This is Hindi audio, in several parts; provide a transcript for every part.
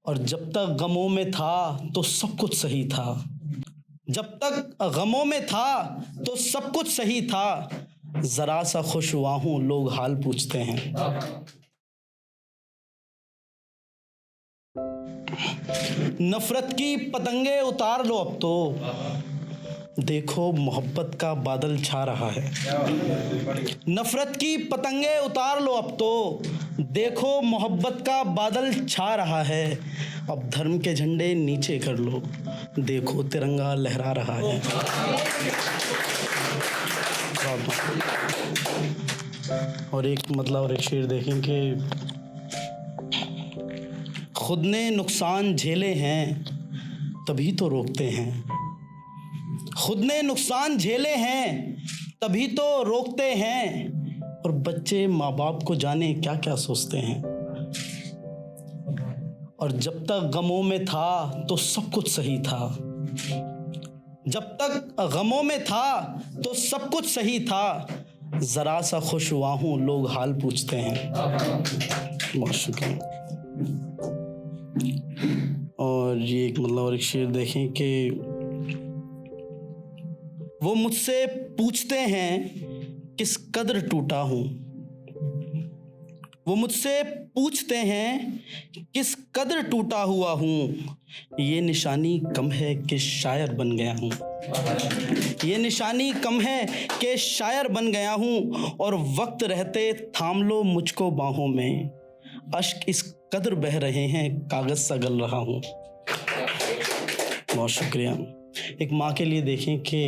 और जब तक गमों में था तो सब कुछ सही था। जब तक गमों में था तो सब कुछ सही था। जरा सा खुश हुआ हूं लोग हाल पूछते हैं। नफरत की पतंगे उतार लो अब तो, देखो मोहब्बत का बादल छा रहा है। नफरत की पतंगे उतार लो अब तो, देखो मोहब्बत का बादल छा रहा है। अब धर्म के झंडे नीचे कर लो, देखो तिरंगा लहरा रहा है। और एक शेर देखें कि खुद ने नुकसान झेले हैं तभी तो रोकते हैं। खुद ने नुकसान झेले हैं तभी तो रोकते हैं। और बच्चे माँ बाप को जाने क्या क्या सोचते हैं। और जब तक गमों में था तो सब कुछ सही था। जब तक गमों में था तो सब कुछ सही था। जरा सा खुश हुआ हूं लोग हाल पूछते हैं। बहुत शुक्रिया। और ये एक शेर देखें कि वो मुझसे पूछते हैं किस कदर टूटा हूं। वो मुझसे पूछते हैं किस कदर टूटा हुआ हूं। ये निशानी कम है कि शायर बन गया हूं। ये निशानी कम है कि शायर बन गया हूं। और वक्त रहते थाम लो मुझको बाहों में, अश्क इस कदर बह रहे हैं कागज सा गल रहा हूं। बहुत शुक्रिया। एक माँ के लिए देखें कि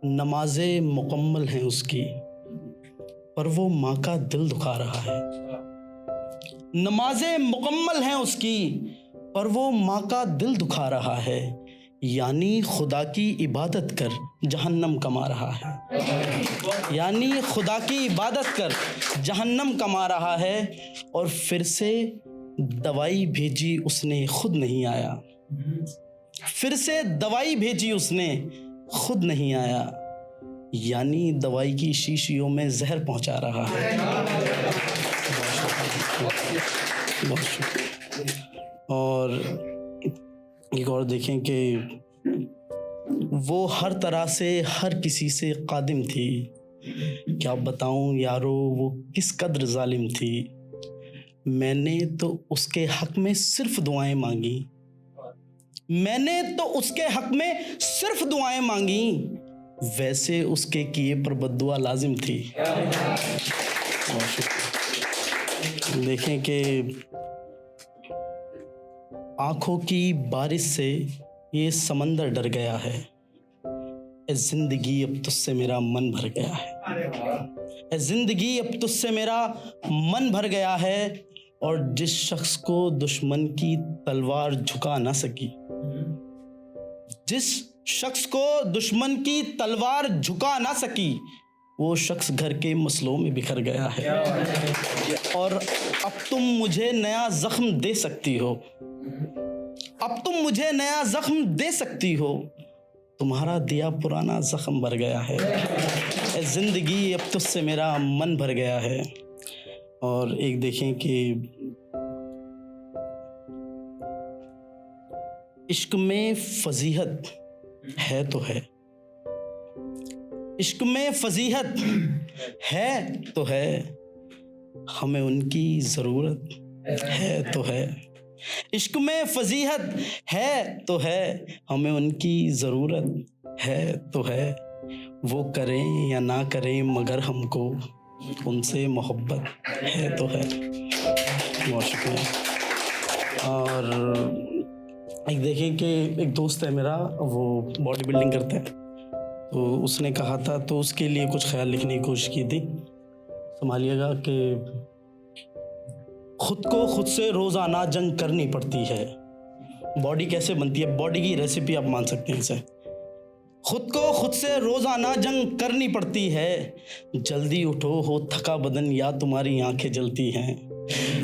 नमाजें मुकम्मल हैं उसकी, पर वो माँ का दिल दुखा रहा है। नमाजें मुकम्मल हैं उसकी, पर वो माँ का दिल दुखा रहा है। यानी खुदा की इबादत कर जहन्नम कमा रहा है। यानी खुदा की इबादत कर जहन्नम कमा रहा है। और फिर से दवाई भेजी उसने खुद नहीं आया। फिर से दवाई भेजी उसने खुद नहीं आया। यानी दवाई की शीशियों में जहर पहुंचा रहा है। बहुत शुक्रिया। और एक और देखें कि वो हर तरह से हर किसी से कादिम थी। क्या बताऊं यारो वो किस कदर जालिम थी। मैंने तो उसके हक में सिर्फ दुआएं मांगी। मैंने तो उसके हक में सिर्फ दुआएं मांगी। वैसे उसके किए पर बद्दुआ लाजिम थी। देखें कि आंखों की बारिश से ये समंदर डर गया है। ए जिंदगी अब तुझसे मेरा मन भर गया है। ए जिंदगी अब तुझसे मेरा मन भर गया है। और जिस शख्स को दुश्मन की तलवार झुका ना सकी, जिस शख्स को दुश्मन की तलवार झुका ना सकी, वो शख्स घर के मसलों में बिखर गया है। और अब तुम मुझे नया जख्म दे सकती हो। अब तुम मुझे नया जख्म दे सकती हो। तुम्हारा दिया पुराना जख्म भर गया है। ए जिंदगी अब तुझसे मेरा मन भर गया है। और एक देखें कि इश्क में फजीहत है तो है। इश्क में फजीहत है तो है। हमें उनकी जरूरत है तो है। इश्क में फजीहत है तो है। हमें उनकी जरूरत है तो है। वो करें या ना करें मगर हमको उनसे मोहब्बत है तो है। बहुत शुक्रिया। और एक देखें कि एक दोस्त है मेरा, वो बॉडी बिल्डिंग करता है, तो उसने कहा था, तो उसके लिए कुछ ख्याल लिखने की कोशिश की थी। संभालिएगा कि खुद को खुद से रोज़ाना जंग करनी पड़ती है। बॉडी कैसे बनती है, बॉडी की रेसिपी आप मान सकते हैं इसे। खुद को खुद से रोज़ाना जंग करनी पड़ती है। जल्दी उठो हो थका बदन या तुम्हारी आंखें जलती हैं।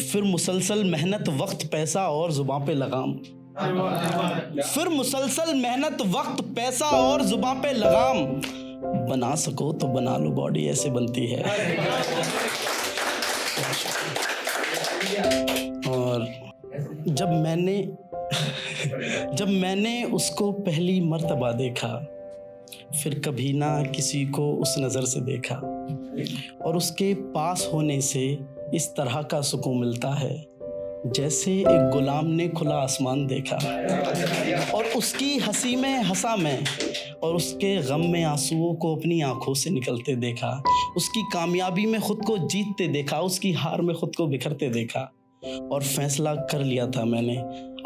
फिर मुसलसल मेहनत वक्त पैसा और जुबां पे लगाम। फिर मुसलसल मेहनत वक्त पैसा और जुबां पे लगाम। बना सको तो बना लो, बॉडी ऐसे बनती है। और जब मैंने उसको पहली मर्तबा देखा, फिर कभी ना किसी को उस नज़र से देखा, और उसके पास होने से इस तरह का सुकून मिलता है जैसे एक गुलाम ने खुला आसमान देखा, और उसकी हंसी में हंसा मैं, और उसके गम में आंसुओं को अपनी आंखों से निकलते देखा, उसकी कामयाबी में खुद को जीतते देखा, उसकी हार में खुद को बिखरते देखा, और फैसला कर लिया था मैंने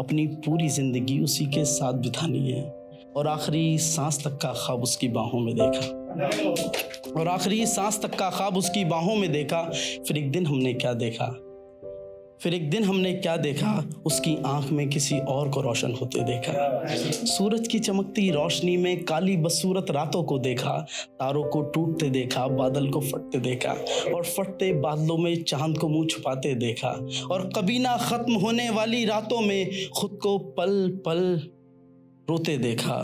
अपनी पूरी ज़िंदगी उसी के साथ बितानी है, और आखिरी सांस तक का ख्वाब उसकी बाहों में देखा, और आखिरी सांस तक का ख्वाब उसकी बाहों में देखा। फिर एक दिन हमने क्या देखा, उसकी आंख में किसी और को रोशन होते देखा, सूरज की चमकती रोशनी में काली बदसूरत रातों को देखा, तारों को टूटते देखा, बादल को फटते देखा, और फटते बादलों में चांद को मुंह छुपाते देखा, और कभी ना खत्म होने वाली रातों में खुद को पल पल रोते देखा।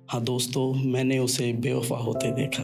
हाँ दोस्तों, मैंने उसे बेवफा होते देखा।